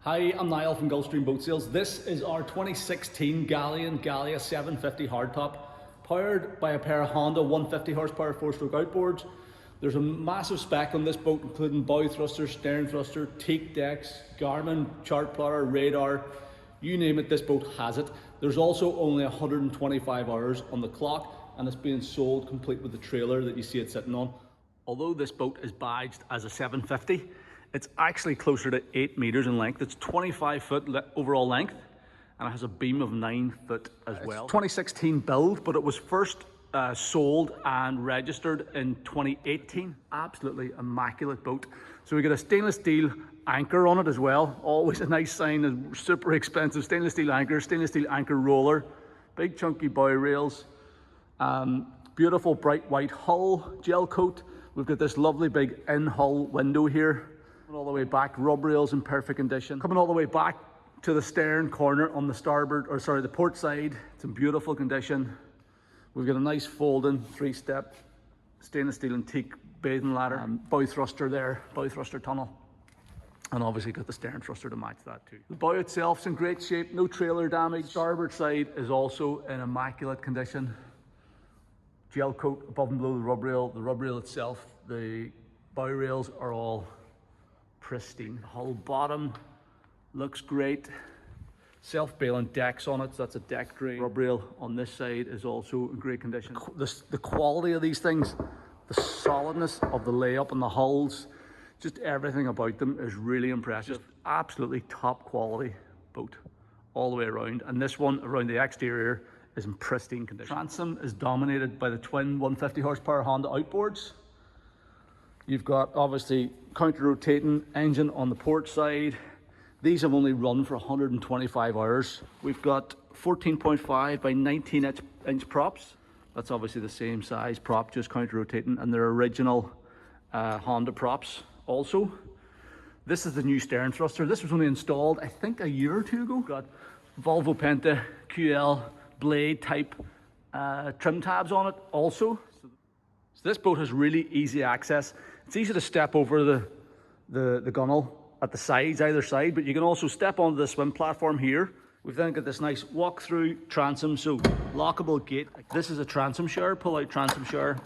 Hi, I'm Niall from Gulfstream Boat Sales. This is our 2016 Galeon Galia 750 hardtop, powered by a pair of Honda 150 horsepower 4-stroke outboards. There's a massive spec on this boat, including bow thruster, stern thruster, Teak decks, Garmin chart plotter, radar, you name it, this boat has it. There's also only 125 hours on the clock, and it's being sold complete with the trailer that you see it sitting on. Although this boat is badged as a 750, it's actually closer to 8 meters in length. It's 25 foot overall length, and it has a beam of 9 foot as well. It's 2016 build, but it was first sold and registered in 2018. Absolutely immaculate boat. So we got a stainless steel anchor on it as well. Always a nice sign, a super expensive stainless steel anchor roller, big chunky bow rails, beautiful bright white hull, gel coat. We've got this lovely big in-hull window here. All the way back, rub rails in perfect condition. Coming all the way back to the stern corner on the the port side, it's in beautiful condition. We've got a nice folding 3-step stainless steel and teak bathing ladder, bow thruster there, bow thruster tunnel, and obviously got the stern thruster to match that too. The bow itself's in great shape, no trailer damage. Starboard side is also in immaculate condition. Gel coat above and below the rub rail itself. The bow rails are all pristine. The whole bottom looks great. Self-bailing decks on it, so that's a deck drain. Rub rail on this side is also in great condition. The quality of these things, the solidness of the layup and the hulls, just everything about them is really impressive. Just absolutely top quality boat all the way around. And this one around the exterior is in pristine condition. Transom is dominated by the twin 150 horsepower Honda Outboards. You've got obviously counter-rotating engine on the port side. These have only run for 125 hours. We've got 14.5 by 19 inch props. That's obviously the same size prop, just counter-rotating, and they're original Honda props also. This is the new stern thruster. This was only installed, I think, a year or two ago. We've got Volvo Penta QL blade type trim tabs on it also. So this boat has really easy access. It's easy to step over the gunnel at the sides, either side, but you can also step onto the swim platform here. We've then got this nice walk-through transom, so lockable gate. This is a transom shower, pull-out transom shower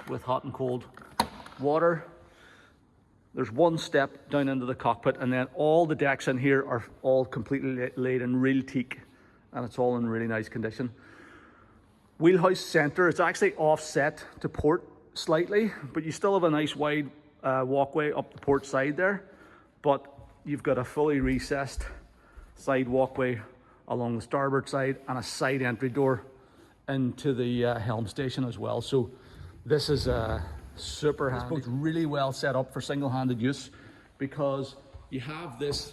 with hot and cold water. There's one step down into the cockpit, and then all the decks in here are all completely laid in real teak, and it's all in really nice condition. Wheelhouse center, it's actually offset to port slightly, but you still have a nice wide walkway up the port side there, but you've got a fully recessed side walkway along the starboard side and a side entry door into the helm station as well. So this is super handy. This boat's really well set up for single-handed use because you have this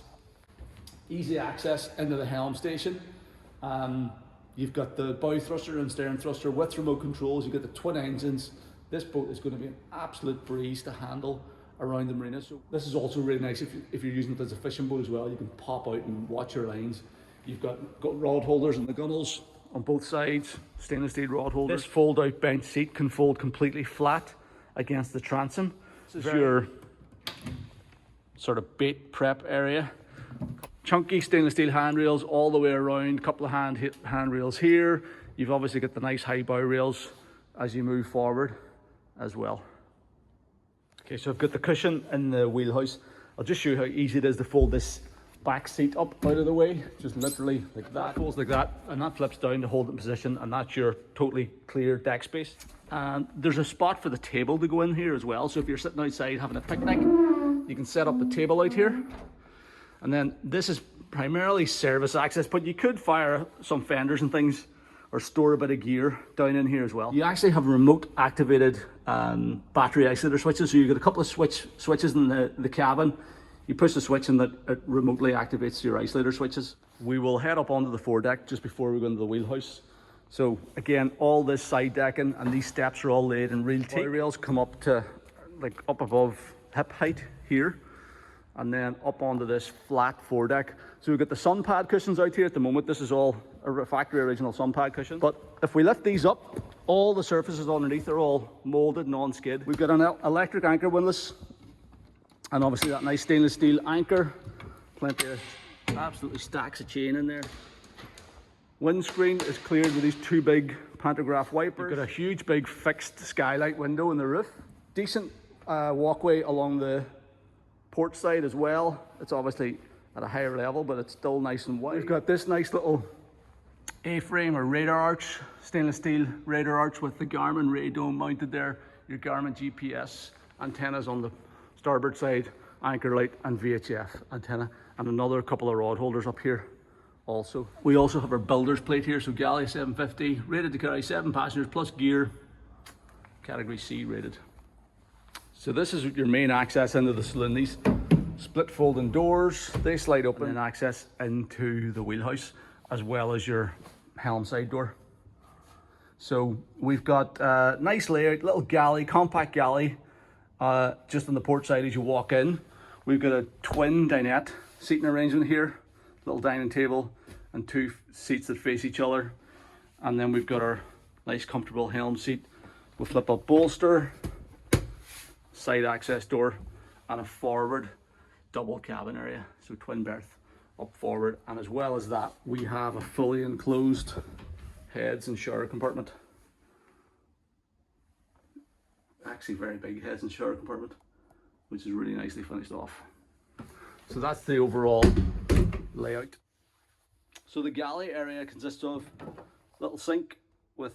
easy access into the helm station. You've got the bow thruster and stern thruster with remote controls. You've got the twin engines. This boat is going to be an absolute breeze to handle around the marina. So this is also really nice if you're using it as a fishing boat as well. You can pop out and watch your lines. You've got rod holders in the gunnels on both sides, stainless steel rod holders. This fold-out bench seat can fold completely flat against the transom. This is your sort of bait prep area. Chunky stainless steel handrails all the way around, a couple of handrails here. You've obviously got the nice high bow rails as you move forward as well. Okay, so I've got the cushion in the wheelhouse. I'll just show you how easy it is to fold this back seat up out of the way, just literally like that. Folds like that, and that flips down to hold it in position, and that's your totally clear deck space. And there's a spot for the table to go in here as well, so if you're sitting outside having a picnic, you can set up the table out here. And then this is primarily service access, but you could fire some fenders and things or store a bit of gear down in here as well. You actually have remote activated battery isolator switches, so you've got a couple of switches in the cabin. You push the switch and it remotely activates your isolator switches. We will head up onto the foredeck just before we go into the wheelhouse. So again, all this side decking and these steps are all laid in real teak. Rails come up to like up above hip height here, and then up onto this flat foredeck. So we've got the sun pad cushions out here at the moment. This is all a factory original sun pad cushion. But if we lift these up, all the surfaces underneath are all molded non-skid. We've got an electric anchor windlass, and obviously that nice stainless steel anchor, plenty of Absolutely stacks of chain in there. Windscreen is cleared with these two big pantograph wipers. You've got a huge big fixed skylight window in the roof. Decent walkway along the port side as well. It's obviously at a higher level, but it's still nice and wide. We've got this nice little A-frame or radar arch, stainless steel radar arch with the Garmin radome mounted there. Your Garmin GPS antennas on the starboard side, anchor light and VHF antenna, and another couple of rod holders up here also. We also have our builder's plate here, so Galia 750, rated to carry 7 passengers plus gear, category C rated. So this is your main access into the saloon. These split folding doors, they slide open and access into the wheelhouse, as well as your helm side door. So we've got a nice layout, little galley, compact galley, just on the port side as you walk in. We've got a twin dinette seating arrangement here, little dining table and 2 seats that face each other. And then we've got our nice comfortable helm seat with flip up bolster, side access door, and a forward double cabin area, so twin berth up forward. And as well as that, we have a fully enclosed heads and shower compartment. Actually very big heads and shower compartment, which is really nicely finished off. So that's the overall layout. So the galley area consists of a little sink with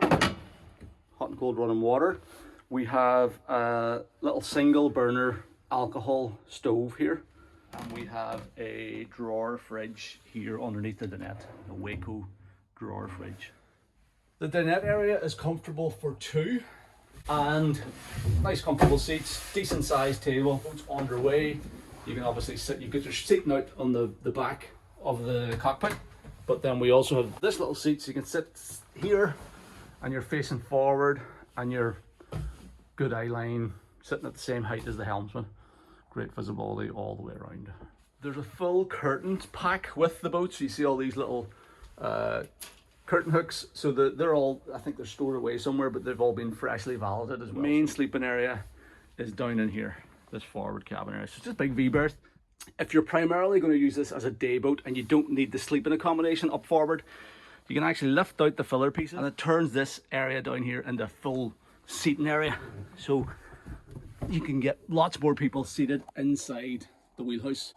hot and cold running water. We have a little single burner alcohol stove here, and we have a drawer fridge here underneath the dinette, a Waco drawer fridge. The dinette area is comfortable for 2, and nice comfortable seats, decent sized table. Once underway, you can obviously sit, you get your seating out on the back of the cockpit, but then we also have this little seat, so you can sit here and you're facing forward and you're good eye line, sitting at the same height as the helmsman. Great visibility all the way around. There's a full curtains pack with the boat, so you see all these little curtain hooks. So they're all, I think they're stored away somewhere, but they've all been freshly valeted as well. Main sleeping area is down in here, this forward cabin area. So it's just a big V-berth. If you're primarily going to use this as a day boat and you don't need the sleeping accommodation up forward, you can actually lift out the filler pieces and it turns this area down here into a full seating area. So you can get lots more people seated inside the wheelhouse.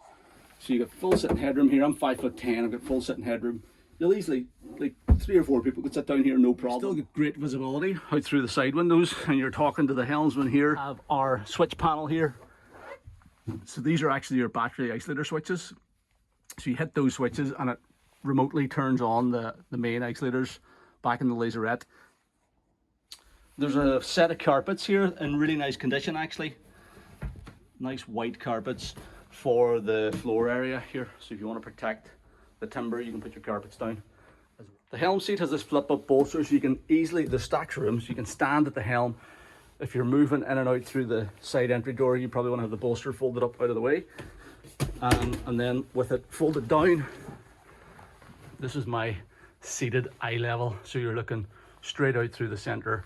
So you got full sitting headroom here. I'm 5'10", I've got full sitting headroom. You'll easily, like 3 or 4 people could sit down here, no problem. Still get great visibility out through the side windows, and you're talking to the helmsman here. I have our switch panel here. So these are actually your battery isolator switches. So you hit those switches and it remotely turns on the main isolators back in the laserette. There's a set of carpets here in really nice condition actually. Nice white carpets for the floor area here. So if you want to protect the timber, you can put your carpets down. The helm seat has this flip up bolster, so you can easily, the stacks room, so you can stand at the helm. If you're moving in and out through the side entry door, you probably want to have the bolster folded up out of the way. And then with it folded down, this is my seated eye level. So you're looking straight out through the center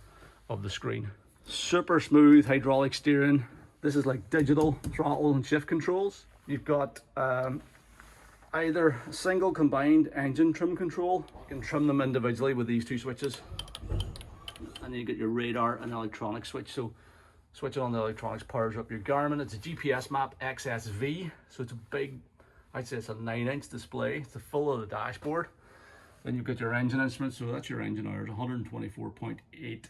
of the screen. Super smooth hydraulic steering. This is like digital throttle and shift controls. You've got either a single combined engine trim control. You can trim them individually with these 2 switches. And then you get your radar and electronic switch. So switching on the electronics powers up your Garmin. It's a GPS map XSV. So it's a big, I'd say it's a 9-inch display. It's the full of the dashboard. Then you've got your engine instruments. So that's your engine hours, 124.8.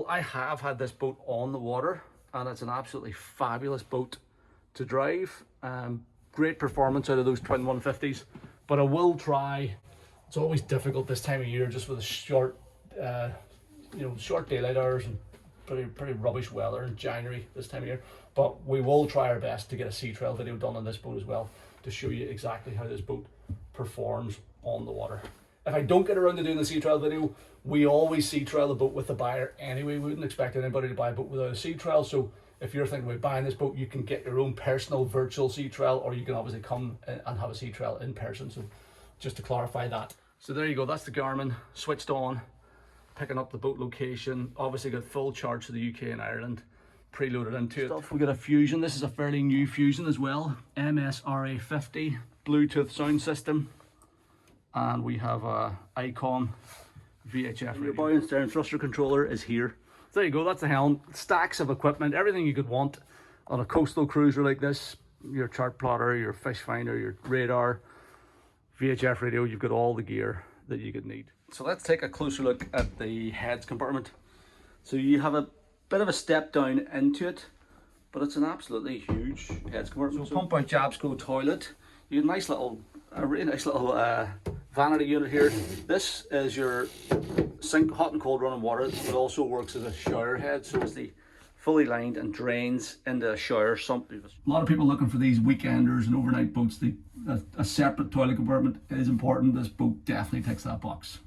I have had this boat on the water and it's an absolutely fabulous boat to drive. Great performance out of those twin 150s, but I will try, it's always difficult this time of year just with the short short daylight hours and pretty rubbish weather in January this time of year, but we will try our best to get a sea trail video done on this boat as well to show you exactly how this boat performs on the water. If I don't get around to doing the sea trail video, we always sea trail the boat with the buyer anyway. We wouldn't expect anybody to buy a boat without a sea trail, so if you're thinking about buying this boat, you can get your own personal virtual sea trail, or you can obviously come and have a sea trail in person. So just to clarify that. So there you go, that's the Garmin switched on, picking up the boat location. Obviously got full charge to the UK and Ireland. preloaded into it. We've got a Fusion. This is a fairly new Fusion as well. MSRA50 Bluetooth sound system. And we have a Icon VHF radio. Your bow and stern thruster controller is here. So there you go, that's the helm. Stacks of equipment, everything you could want on a coastal cruiser like this. Your chart plotter, your fish finder, your radar, VHF radio, you've got all the gear that you could need. So let's take a closer look at the heads compartment. So you have a bit of a step down into it, but it's an absolutely huge heads compartment. So pump out Jabsco toilet. You get a really nice little vanity unit here. This is your sink, hot and cold running water. It also works as a shower head, so it's the fully lined and drains into a shower sump. A lot of people looking for these weekenders and overnight boats. A separate toilet compartment is important. This boat definitely ticks that box.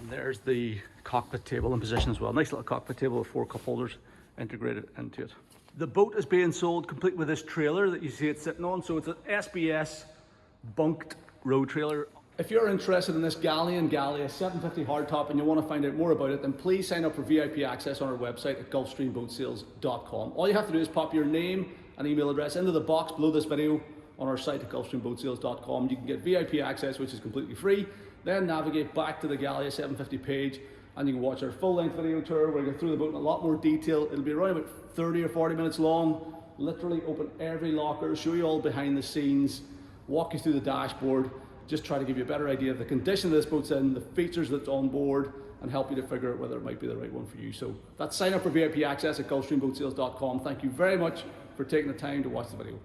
And there's the cockpit table in position as well. Nice little cockpit table with 4 cup holders integrated into it. The boat is being sold complete with this trailer that you see it sitting on. So it's an SBS bunked row trailer. If you're interested in this Galeon Galia 750 hardtop and you want to find out more about it, then please sign up for VIP access on our website at gulfstreamboatsales.com. All you have to do is pop your name and email address into the box below this video on our site at gulfstreamboatsales.com. You can get VIP access, which is completely free. Then navigate back to the Galia 750 page and you can watch our full-length video tour where we go through the boat in a lot more detail. It'll be around about 30 or 40 minutes long. Literally open every locker, show you all behind the scenes, walk you through the dashboard, just try to give you a better idea of the condition that this boat's in, the features that's on board, and help you to figure out whether it might be the right one for you. So that's sign up for VIP access at gulfstreamboatsales.com. Thank you very much for taking the time to watch the video.